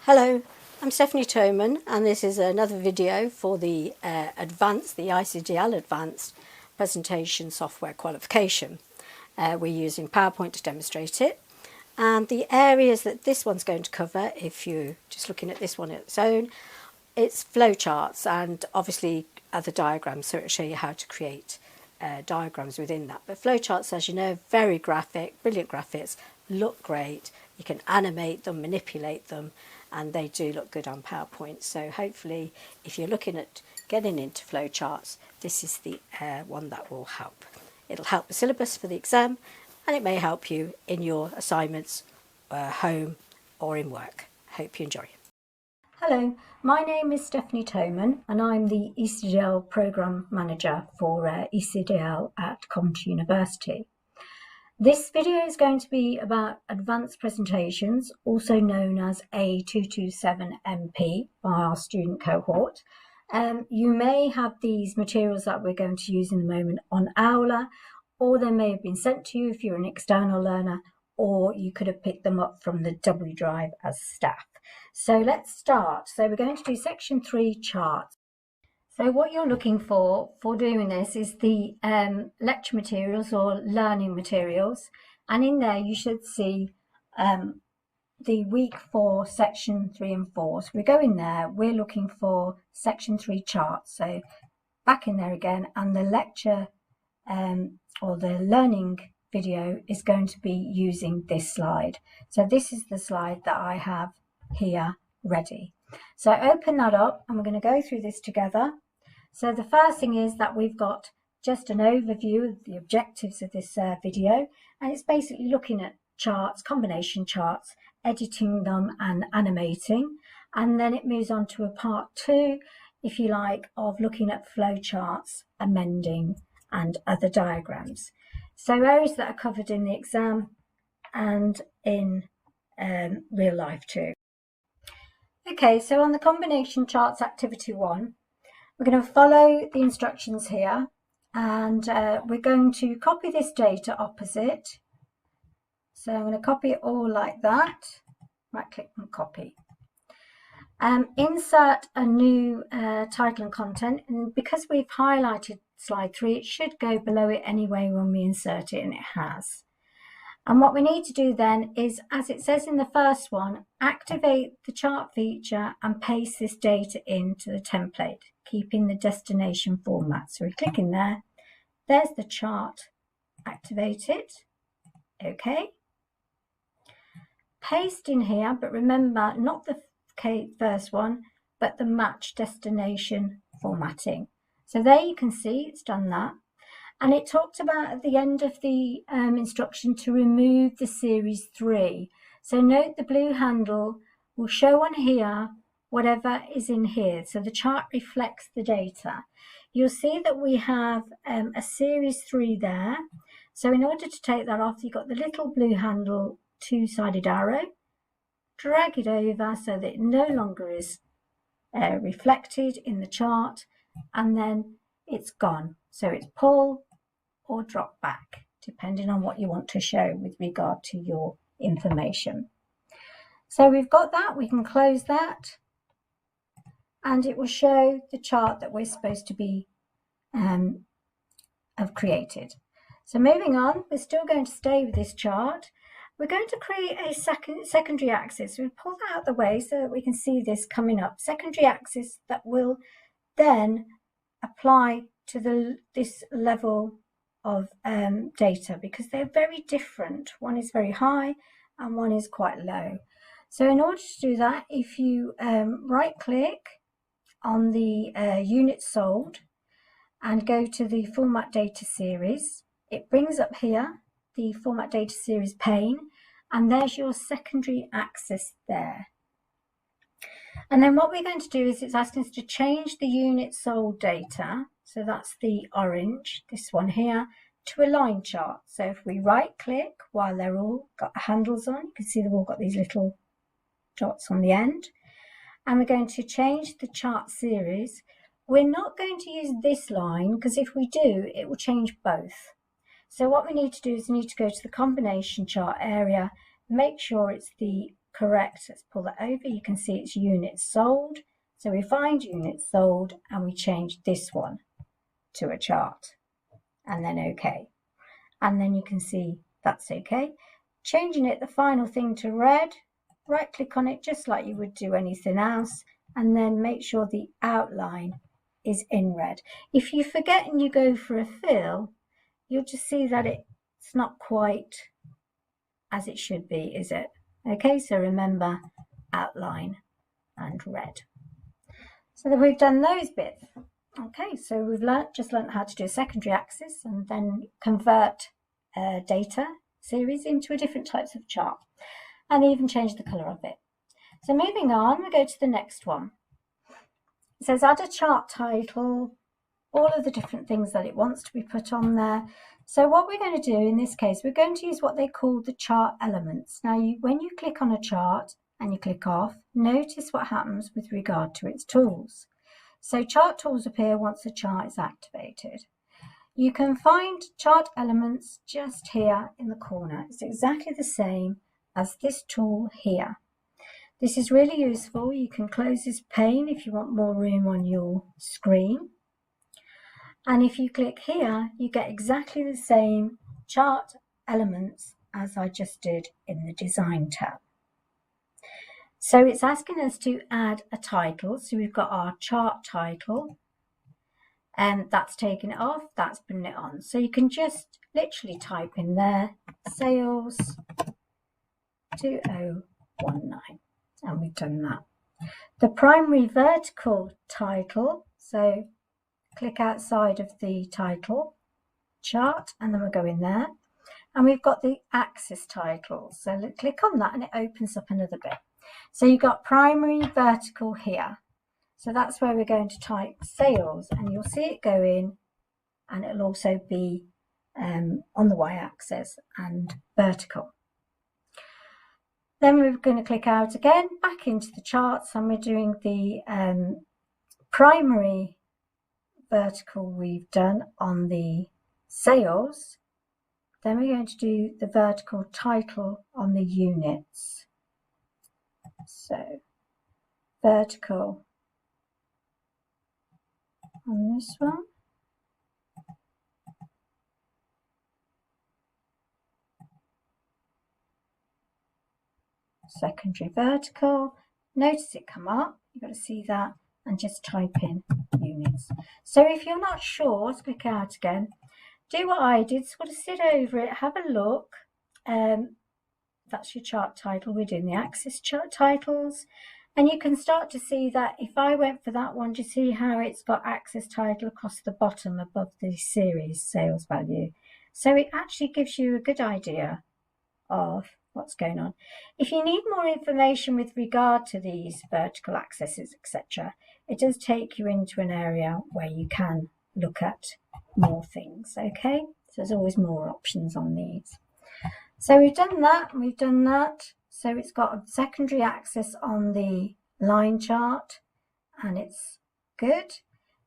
Hello, I'm Stephanie Toman, and this is another video for the ICDL Advanced Presentation Software Qualification. We're using PowerPoint to demonstrate it, and the areas that this one's going to cover, if you're just looking at this one on its own, it's flowcharts and obviously other diagrams, so it'll show you how to create diagrams within that. But flowcharts, as you know, very graphic, brilliant graphics, look great. You can animate them, manipulate them, and they do look good on PowerPoint. So hopefully, if you're looking at getting into flowcharts, this is the one that will help. It'll help the syllabus for the exam, and it may help you in your assignments, home or in work. Hope you enjoy. Hello, my name is Stephanie Toman, and I'm the ICDL Programme Manager for ICDL at Coventry University. This video is going to be about advanced presentations, also known as A227MP by our student cohort. You may have these materials that we're going to use in a moment on Aula, or they may have been sent to you if you're an external learner, or you could have picked them up from the W drive as staff. So let's start. So we're going to do section 3, charts. So what you're looking for doing this is the lecture materials or learning materials, and in there you should see the week 4, section 3 and 4. So we go in there, we're looking for section 3 charts. So back in there again, and the lecture or the learning video is going to be using this slide. So this is the slide that I have here ready. So open that up and we're going to go through this together. So the first thing is that we've got just an overview of the objectives of this video, and it's basically looking at charts, combination charts, editing them and animating, and then it moves on to a part 2, if you like, of looking at flowcharts, amending and other diagrams. So areas that are covered in the exam and in real life too. Okay, so on the combination charts activity 1, we're going to follow the instructions here, and we're going to copy this data opposite. So I'm going to copy it all like that. Right click and copy. Insert a new title and content, and because we've highlighted slide 3, it should go below it anyway when we insert it, and it has. And what we need to do then is, as it says in the first one, activate the chart feature and paste this data into the template, keeping the destination format. So we click in there, there's the chart, activate it, okay. Paste in here, but remember, not the first one, but the match destination formatting. So there you can see it's done that. And it talked about at the end of the instruction to remove the series 3. So note the blue handle will show on here whatever is in here. So the chart reflects the data. You'll see that we have a series 3 there. So in order to take that off, you've got the little blue handle, 2-sided arrow. Drag it over so that it no longer is reflected in the chart, and then it's gone. So it's pull or drop back, depending on what you want to show with regard to your information. So we've got that, we can close that, and it will show the chart that we're supposed to be have created. So moving on, we're still going to stay with this chart. We're going to create a secondary axis. We'll pull that out of the way so that we can see this coming up. Secondary axis that will then apply to this level of data, because they're very different. One is very high and one is quite low. So in order to do that, if you right click on the unit sold and go to the format data series, it brings up here the format data series pane, and there's your secondary axis there. And then what we're going to do is it's asking us to change the unit sold data, so that's the orange, this one here, to a line chart. So if we right click while they're all got the handles on, you can see they've all got these little dots on the end, and we're going to change the chart series. We're not going to use this line, because if we do, it will change both. So what we need to do is we need to go to the combination chart area, make sure it's the correct. Let's pull that over. You can see it's units sold. So we find units sold and we change this one to a chart, and then OK. And then you can see that's OK. Changing it, the final thing, to red, right click on it just like you would do anything else, and then make sure the outline is in red. If you forget and you go for a fill, you'll just see that it's not quite as it should be, is it? Okay, so remember, outline and red. So that we've done those bits. Okay, so we've just learnt how to do a secondary axis and then convert data series into a different types of chart, and even change the colour of it. So moving on, we go to the next one. It says add a chart title, all of the different things that it wants to be put on there. So what we're going to do in this case, we're going to use what they call the chart elements. Now, when you click on a chart and you click off, notice what happens with regard to its tools. So chart tools appear once the chart is activated. You can find chart elements just here in the corner. It's exactly the same as this tool here. This is really useful. You can close this pane if you want more room on your screen. And if you click here, you get exactly the same chart elements as I just did in the Design tab. So it's asking us to add a title. So we've got our chart title, and that's taken it off, that's putting it on. So you can just literally type in there, sales 2019, and we've done that. The primary vertical title, so click outside of the title chart and then we'll go in there. And we've got the axis title. So click on that and it opens up another bit. So you've got primary vertical here. So that's where we're going to type sales, and you'll see it go in, and it'll also be on the y-axis and vertical. Then we're going to click out again, back into the charts, and we're doing the primary vertical we've done on the sales. Then we're going to do the vertical title on the units. So vertical on this one. Secondary vertical. Notice it come up. You've got to see that, and just type in units. So if you're not sure, let's click out again. Do what I did, sort of sit over it, have a look. That's your chart title. We're doing the axis chart titles. And you can start to see that if I went for that one, do you see how it's got axis title across the bottom above the series sales value? So it actually gives you a good idea of what's going on. If you need more information with regard to these vertical axes, etc., it does take you into an area where you can look at more things, okay? So there's always more options on these. So we've done that, and we've done that. So it's got a secondary axis on the line chart, and it's good.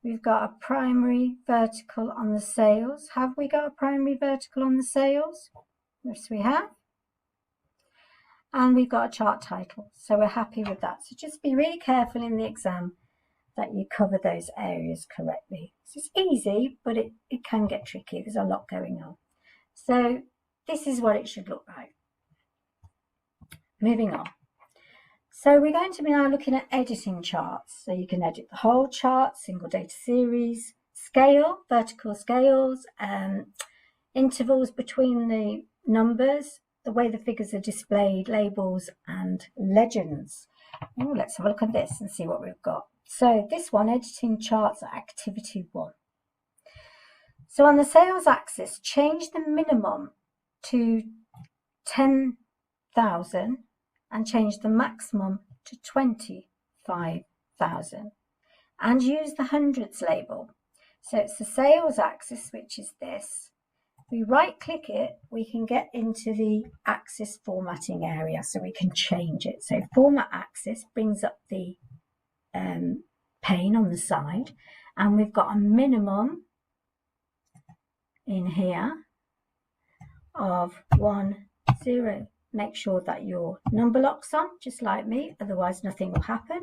We've got a primary vertical on the sales. Have we got a primary vertical on the sales? Yes, we have. And we've got a chart title, so we're happy with that. So just be really careful in the exam that you cover those areas correctly. So it's easy, but it can get tricky. There's a lot going on. So this is what it should look like. Moving on. So we're going to be now looking at editing charts. So you can edit the whole chart, single data series, scale, vertical scales, intervals between the numbers, the way the figures are displayed, labels and legends. Ooh, let's have a look at this and see what we've got. So this one, editing charts, activity 1. So on the sales axis, change the minimum to 10,000 and change the maximum to 25,000 and use the hundreds label. So it's the sales axis, which is this. We right click it, we can get into the axis formatting area, so we can change it. So format axis brings up the pane on the side, and we've got a minimum in here of 1090 make sure that your number lock's on, just like me, otherwise nothing will happen.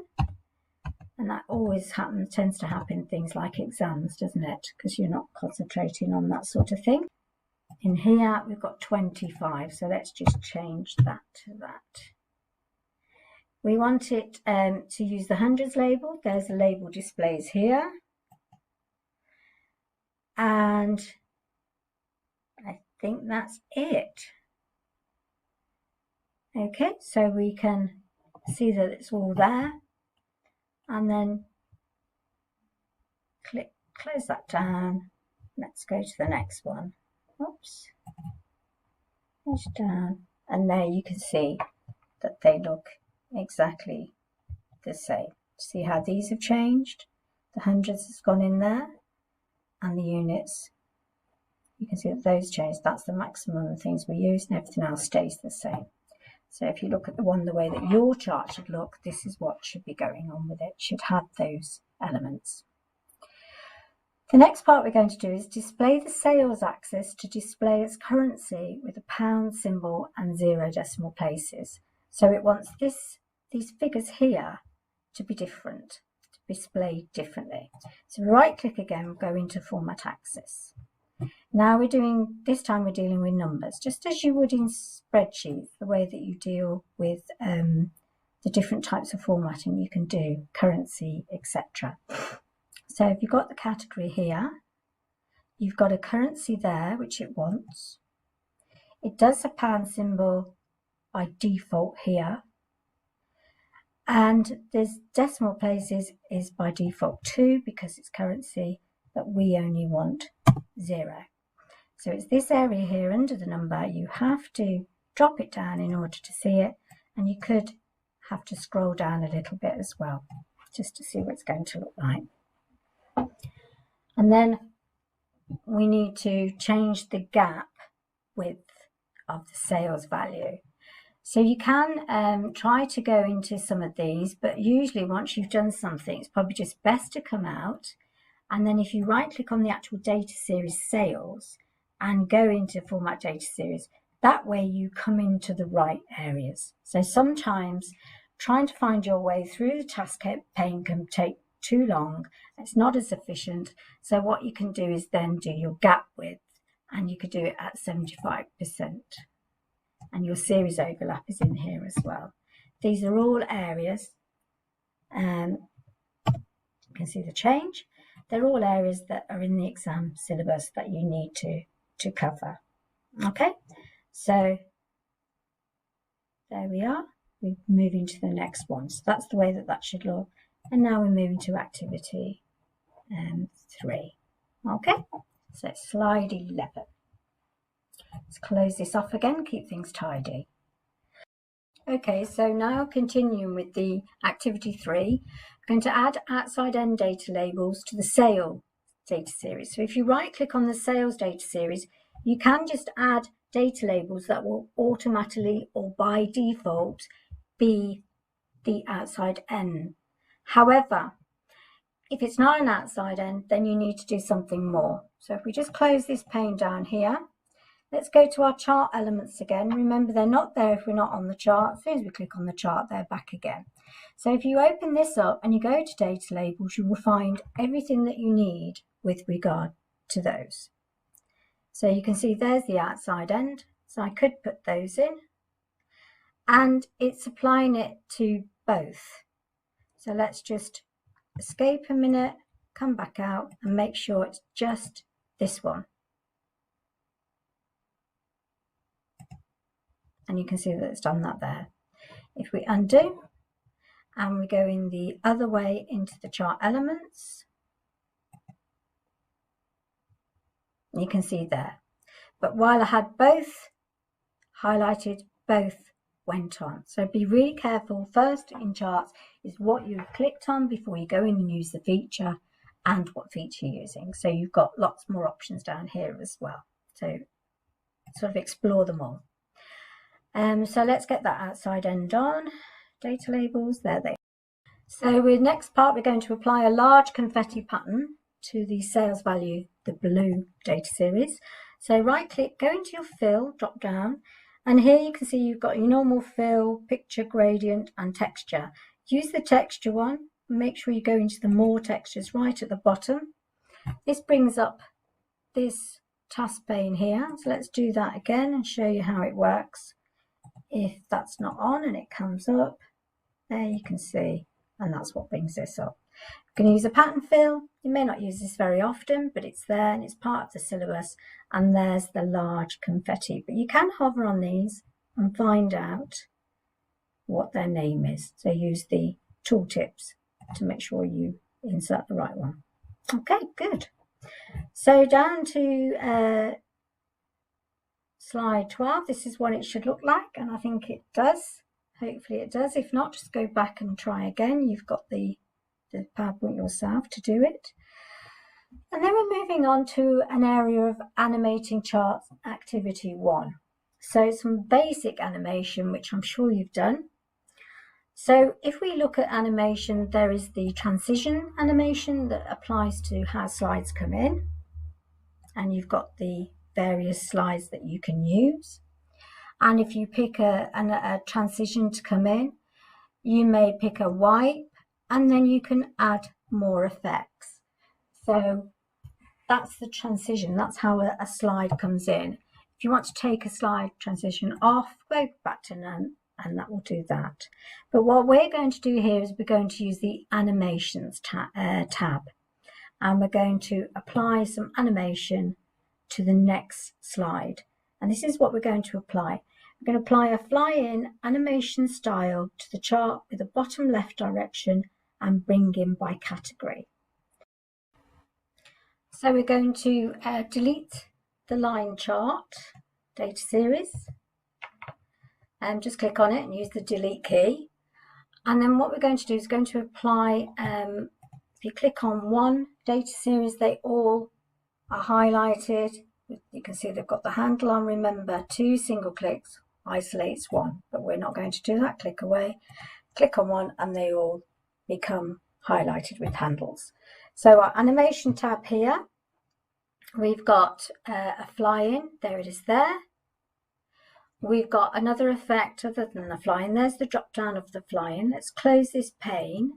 And that always tends to happen in things like exams, doesn't it? Because you're not concentrating on that sort of thing. In here, we've got 25, so let's just change that to that. We want it to use the hundreds label. There's a label displays here. And I think that's it. Okay, so we can see that it's all there. And then close that down. Let's go to the next one. Oops. Push down. And there you can see that they look exactly the same. See how these have changed? The hundreds has gone in there, and the units, you can see that those changed. That's the maximum of things we use, and everything else stays the same. So if you look at the one the way that your chart should look, this is what should be going on with it. It should have those elements. The next part we're going to do is display the sales axis to display its currency with a pound symbol and 0 decimal places. So it wants these figures here to be different, to be displayed differently. So right click again, go into format axis. Now this time we're dealing with numbers, just as you would in spreadsheets, the way that you deal with the different types of formatting you can do, currency, etc. So if you've got the category here, you've got a currency there, which it wants. It does a pound symbol by default here. And there's decimal places is by default 2 because it's currency, but we only want 0. So it's this area here under the number. You have to drop it down in order to see it, and you could have to scroll down a little bit as well, just to see what it's going to look like. And then we need to change the gap width of the sales value. So you can try to go into some of these, but usually once you've done something, it's probably just best to come out. And then if you right click on the actual data series sales and go into format data series, that way you come into the right areas. So sometimes trying to find your way through the task pane can take too long. It's not as efficient. So what you can do is then do your gap width, and you could do it at 75%. And your series overlap is in here as well. These are all areas. You can see the change. They're all areas that are in the exam syllabus that you need to cover. Okay, so there we are. We're moving to the next one. So that's the way that that should look. And now we're moving to activity 3. Okay, so slide 11. Let's close this off again, keep things tidy. Okay, so now continuing with the activity 3, I'm going to add outside end data labels to the sale data series. So if you right click on the sales data series, you can just add data labels that will automatically or by default be the outside end. However, if it's not an outside end, then you need to do something more. So if we just close this pane down here, let's go to our chart elements again. Remember, they're not there if we're not on the chart. As soon as we click on the chart, they're back again. So if you open this up and you go to data labels, you will find everything that you need with regard to those. So you can see there's the outside end. So I could put those in, and it's applying it to both. So let's just escape a minute, come back out and make sure it's just this one. And you can see that it's done that there. If we undo and we go in the other way into the chart elements, you can see there. But while I had both highlighted, both went on. So be really careful. First in charts is what you've clicked on before you go in and use the feature and what feature you're using. So you've got lots more options down here as well. So sort of explore them all. So let's get that outside end on. Data labels, there they are. So with next part, we're going to apply a large confetti pattern to the sales value, the blue data series. So right click, go into your fill, drop down, And here you can see you've got your normal fill, picture, gradient and texture. Use the texture one. Make sure you go into the more textures right at the bottom. This brings up this task pane here. So let's do that again and show you how it works. If that's not on and it comes up, there you can see, and that's what brings this up. You can use a pattern fill. You may not use this very often, but it's there and it's part of the syllabus. And there's the large confetti. But you can hover on these and find out what their name is. So use the tooltips to make sure you insert the right one. Okay, good. So down to slide 12. This is what it should look like, and I think it does. Hopefully it does. If not, just go back and try again. You've got the PowerPoint yourself to do it. And then we're moving on to an area of animating charts, activity 1. So some basic animation, which I'm sure you've done. So if we look at animation, there is the transition animation that applies to how slides come in. And you've got the various slides that you can use. And if you pick a transition to come in, you may pick a wipe, and then you can add more effects. So that's the transition. That's how a slide comes in. If you want to take a slide transition off, go back to none, and that will do that. But what we're going to do here is we're going to use the animations tab, and we're going to apply some animation to the next slide. And this is what we're going to apply. We're going to apply a fly-in animation style to the chart with the bottom left direction and bring in by category. So we're going to delete the line chart data series, and just click on it and use the delete key. And then what we're going to do is going to apply, if you click on one data series, they all are highlighted. You can see they've got the handle on. Remember, 2 single clicks isolates one, but we're not going to do that. Click away, click on one, and they all become highlighted with handles. So our animation tab here, we've got a fly-in. There it is there. We've got another effect other than the fly-in. There's the drop down of the fly-in. Let's close this pane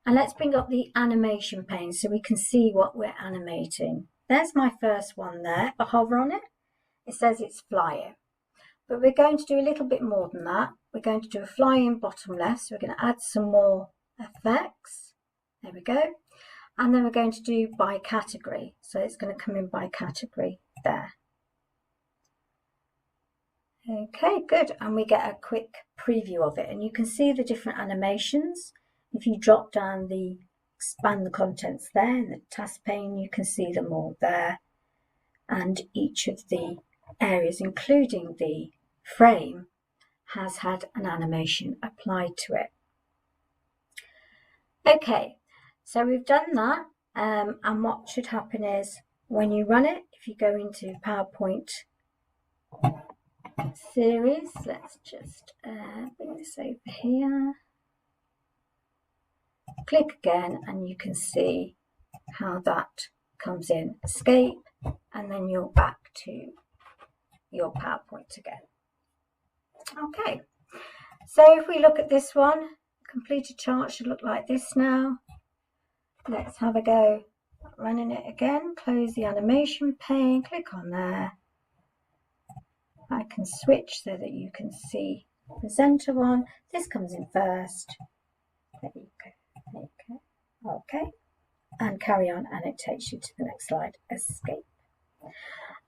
and let's bring up the animation pane so we can see what we're animating. There's my first one there. If I hover on it, it says it's fly-in. But we're going to do a little bit more than that. We're going to do a fly-in bottom left. So we're going to add some more effects. There we go. And then we're going to do by category. So it's going to come in by category there. Okay, good. And we get a quick preview of it. And you can see the different animations. If you drop down expand the contents there in the task pane, you can see them all there. And each of the areas, including the frame, has had an animation applied to it. Okay, so we've done that. And what should happen is when you run it, if you go into PowerPoint series, let's just bring this over here. Click again and you can see how that comes in. Escape, and then you're back to your PowerPoint again. Okay, so if we look at this one, completed chart should look like this now. Let's have a go at running it again. Close the animation pane, click on there. I can switch so that you can see the presenter one. This comes in first. There you go. There you go. Okay, and carry on, and it takes you to the next slide. Escape.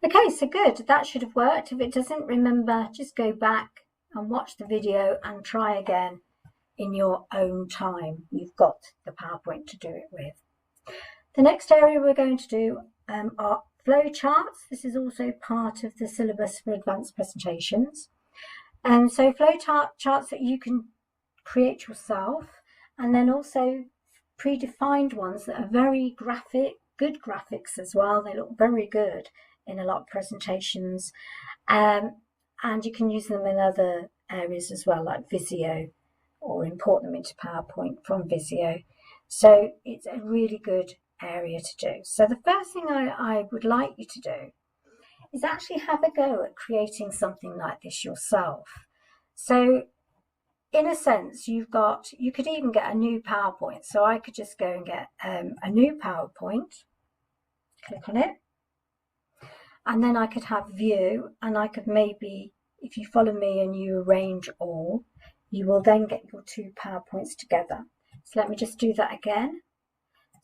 Okay, so good. That should have worked. If it doesn't, remember, just go back and watch the video and try again in your own time. You've got the PowerPoint to do it with. The next area we're going to do are flowcharts. This is also part of the syllabus for advanced presentations. So flowcharts that you can create yourself, and then also predefined ones that are very graphic, good graphics as well. They look very good in a lot of presentations, and you can use them in other areas as well, like Visio, or import them into PowerPoint from Visio. So it's a really good area to do. So the first thing I would like you to do is actually have a go at creating something like this yourself. So in a sense, you could even get a new PowerPoint. So I could just go and get a new PowerPoint, click on it, and then I could have view, and I could maybe, if you follow me and you arrange all, you will then get your two PowerPoints together. So let me just do that again.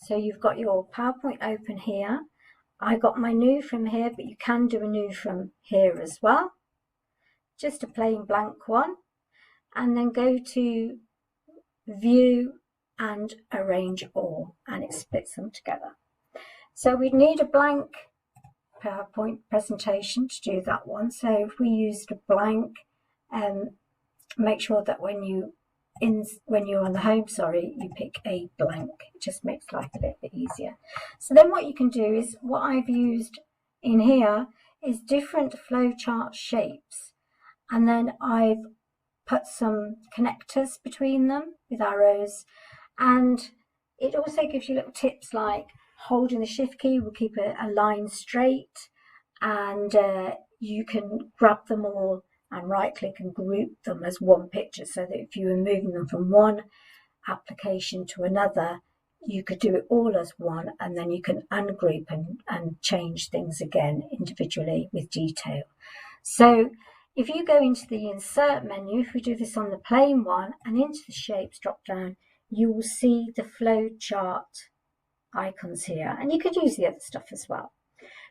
So you've got your PowerPoint open here. I got my new from here, but you can do a new from here as well. Just a plain blank one. And then go to view and arrange all, and it splits them together. So we'd need a blank PowerPoint presentation to do that one. So if we used a blank, make sure that when you're on the home, you pick a blank. It just makes life a little bit easier. So then what you can do is, what I've used in here is different flowchart shapes, and then I've put some connectors between them with arrows, and it also gives you little tips like holding the shift key will keep a line straight, and you can grab them all and right click and group them as one picture, so that if you were moving them from one application to another, you could do it all as one, and then you can ungroup and change things again individually with detail. So if you go into the insert menu, if we do this on the plain one, and into the shapes drop down, you will see the flowchart icons here, and you could use the other stuff as well.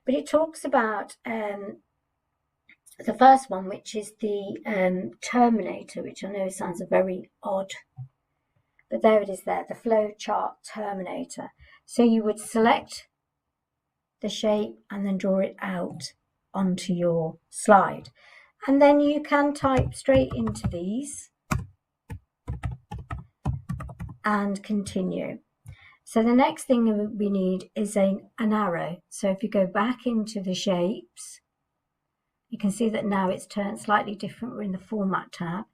But it talks about the first one, which is the terminator, which I know sounds a very odd, but there it is there, the flowchart terminator. So you would select the shape and then draw it out onto your slide. And then you can type straight into these and continue. So the next thing we need is an arrow. So if you go back into the shapes, you can see that now it's turned slightly different. We're in the format tab.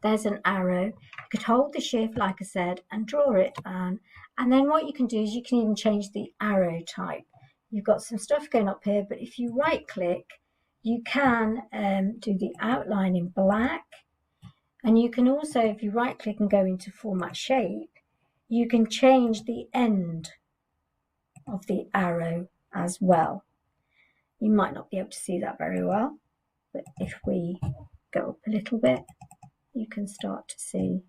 There's an arrow. You could hold the shift, like I said, and draw it down. And then what you can do is you can even change the arrow type. You've got some stuff going up here, but if you right click, you can do the outline in black, and you can also, if you right click and go into format shape, you can change the end of the arrow as well. You might not be able to see that very well, but if we go up a little bit, you can start to see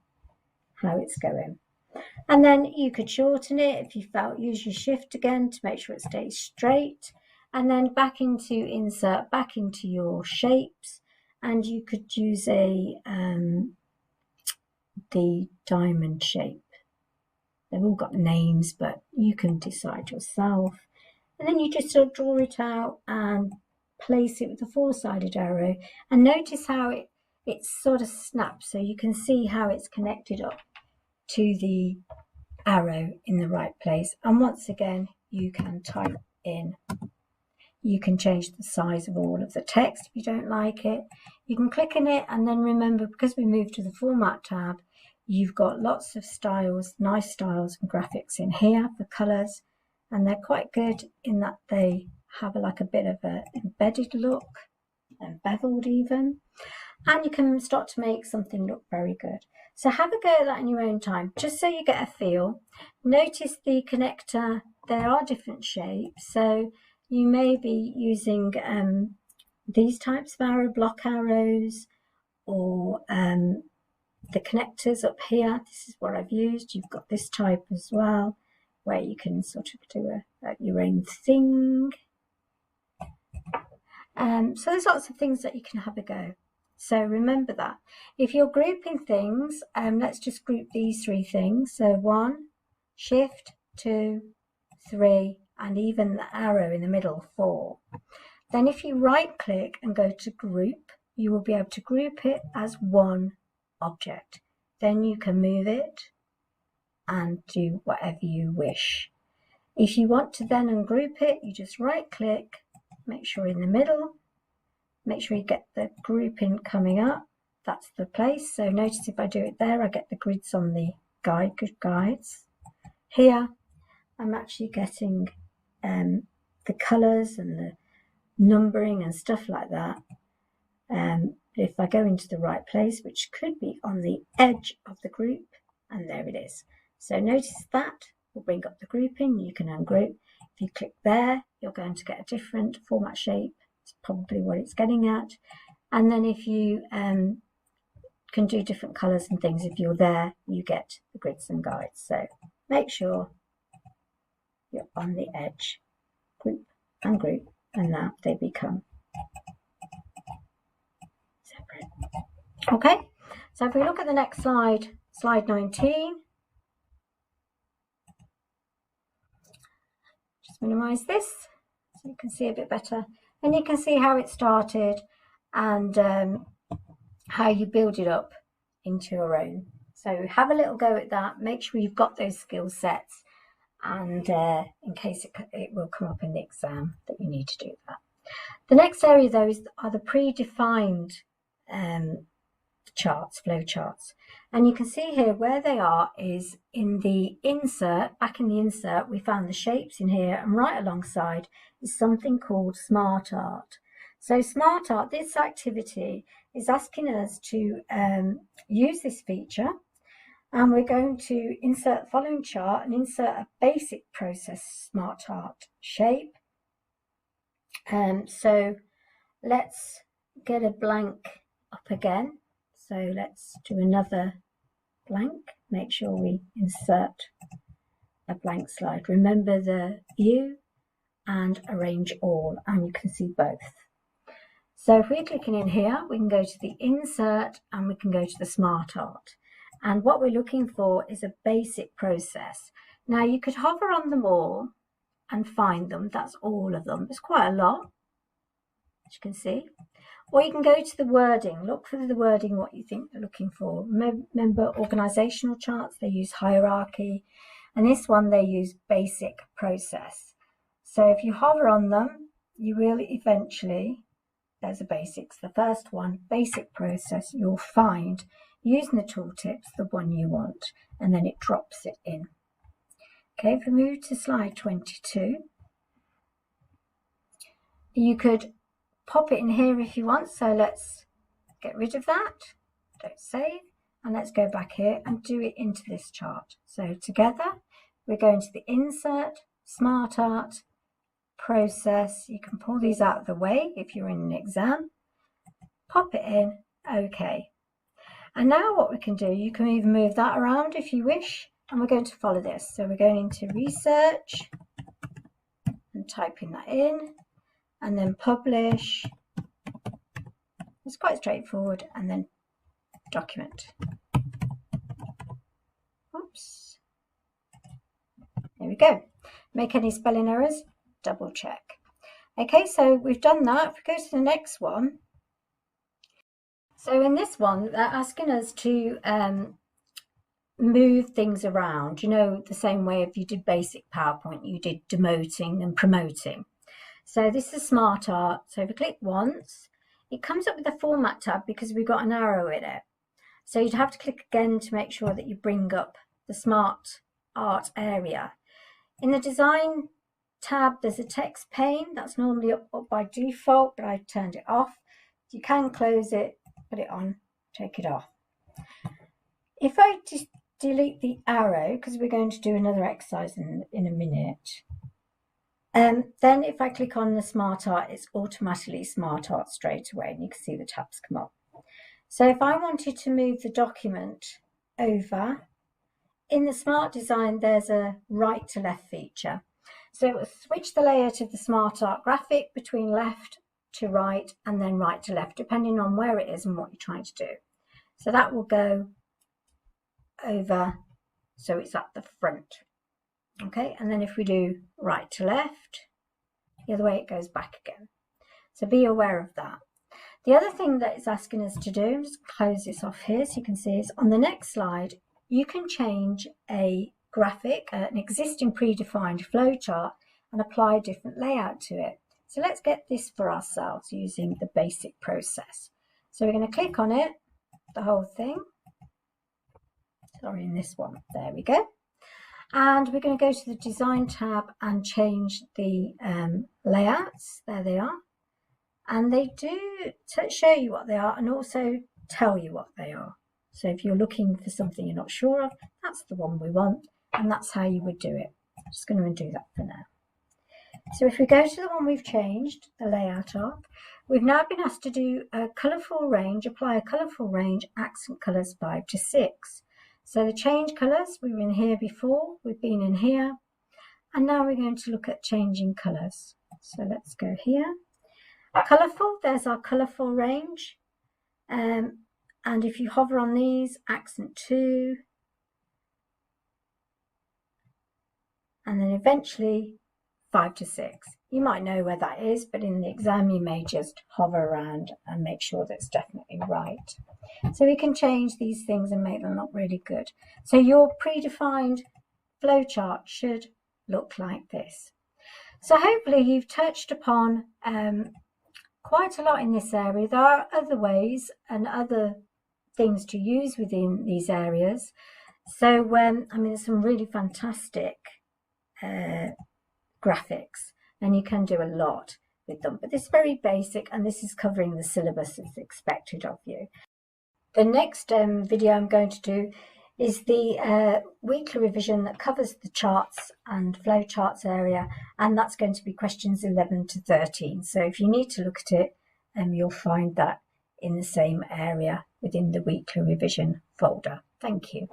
how it's going. And then you could shorten it if you felt, use your shift again to make sure it stays straight. And then back into insert, back into your shapes, and you could use the diamond shape. They've all got names, but you can decide yourself. And then you just sort of draw it out and place it with a four-sided arrow. And notice how it sort of snaps, so you can see how it's connected up to the arrow in the right place. And once again, you can type in. You can change the size of all of the text if you don't like it. You can click on it, and then remember, because we moved to the format tab, you've got lots of styles, nice styles and graphics in here for colours, and they're quite good in that they have like a bit of an embedded look, and beveled even, and you can start to make something look very good. So have a go at that in your own time, just so you get a feel. Notice the connector, there are different shapes, so you may be using these types of arrow, block arrows, or the connectors up here. This is what I've used. You've got this type as well, where you can sort of do your own thing. So there's lots of things that you can have a go. So remember that. If you're grouping things, let's just group these three things. So 1, shift, 2, 3, and even the arrow in the middle, 4. Then if you right click and go to group, you will be able to group it as one object. Then you can move it and do whatever you wish. If you want to then ungroup it, you just right click, make sure in the middle, make sure you get the grouping coming up. That's the place. So notice if I do it there, I get the grids on the guides. Here, I'm actually getting the colours and numbering and stuff like that. If I go into the right place, which could be on the edge of the group, and there it is. So notice that will bring up the grouping. You can ungroup. If you click there, you're going to get a different format shape. It's probably what it's getting at. And then if you can do different colours and things, if you're there, you get the grids and guides. So make sure you're on the edge, group and group, and now they become separate. Okay, so if we look at the next slide, slide 19, just minimize this so you can see a bit better, and you can see how it started and how you build it up into your own. So have a little go at that, make sure you've got those skill sets, and in case it will come up in the exam that you need to do that. The next area though are the predefined charts, flow charts, and you can see here where they are is in the insert. Back in the insert we found the shapes in here, and right alongside is something called Smart Art. So Smart Art, this activity is asking us to use this feature, and we're going to insert the following chart and insert a basic process Smart Art shape. So let's get a blank up again. So let's do another blank. Make sure we insert a blank slide. Remember the view and arrange all, and you can see both. So if we're clicking in here, we can go to the insert and we can go to the Smart Art. And what we're looking for is a basic process. Now you could hover on them all and find them. That's all of them. There's quite a lot, as you can see. Or you can go to the wording, look for the wording, what you think they're looking for. Remember organisational charts, they use hierarchy, and this one they use basic process. So if you hover on them, you will eventually, there's the basics, the first one, basic process, you'll find using the tooltips the one you want, and then it drops it in. Okay, if we move to slide 22, you could pop it in here if you want. So let's get rid of that, don't save, and let's go back here and do it into this chart. So together we're going to the insert, Smart Art, process. You can pull these out of the way if you're in an exam, pop it in, okay. And now what we can do, you can even move that around if you wish, and we're going to follow this. So we're going into research and typing that in, and then publish. It's quite straightforward, and then document. Oops. There we go. Make any spelling errors, double check. Okay, so we've done that. If we go to the next one. So in this one, they're asking us to move things around, you know, the same way if you did basic PowerPoint, you did demoting and promoting. So this is Smart Art. So if you click once, it comes up with the format tab because we've got an arrow in it. So you'd have to click again to make sure that you bring up the Smart Art area. In the design tab, there's a text pane that's normally up by default, but I've turned it off. You can close it, put it on, take it off. If I just delete the arrow, because we're going to do another exercise in a minute, then if I click on the Smart Art, it's automatically Smart Art straight away, and you can see the tabs come up. So if I wanted to move the document over, in the Smart Design, there's a right to left feature. So it will switch the layout of the Smart Art graphic between left to right and then right to left, depending on where it is and what you're trying to do. So that will go over, so it's at the front. Okay, and then if we do right to left, the other way it goes back again. So be aware of that. The other thing that it's asking us to do, just close this off here so you can see, is on the next slide, you can change a graphic, an existing predefined flowchart, and apply a different layout to it. So let's get this for ourselves using the basic process. So we're going to click on it, the whole thing. Sorry, in this one, there we go. And we're going to go to the design tab and change the layouts. There they are. and they do show you what they are and also tell you what they are. So if you're looking for something you're not sure of, that's the one we want, and that's how you would do it. I'm just going to undo that for now. So if we go to the one we've changed the layout of, we've now been asked to do a colourful range, apply a colourful range, accent colours 5 to 6. So the change colours, we were in here before, we've been in here, and now we're going to look at changing colours. So let's go here. Colourful, there's our colourful range. And if you hover on these, accent 2, and then eventually 5 to 6. You might know where that is, but in the exam you may just hover around and make sure that's definitely right. So we can change these things and make them look really good. So your predefined flowchart should look like this. So hopefully you've touched upon quite a lot in this area. There are other ways and other things to use within these areas. So I mean, there's some really fantastic graphics, and you can do a lot with them, but this is very basic, and this is covering the syllabus that's expected of you. The next video I'm going to do is the weekly revision that covers the charts and flowcharts area, and that's going to be questions 11 to 13. So if you need to look at it, you'll find that in the same area within the weekly revision folder. Thank you.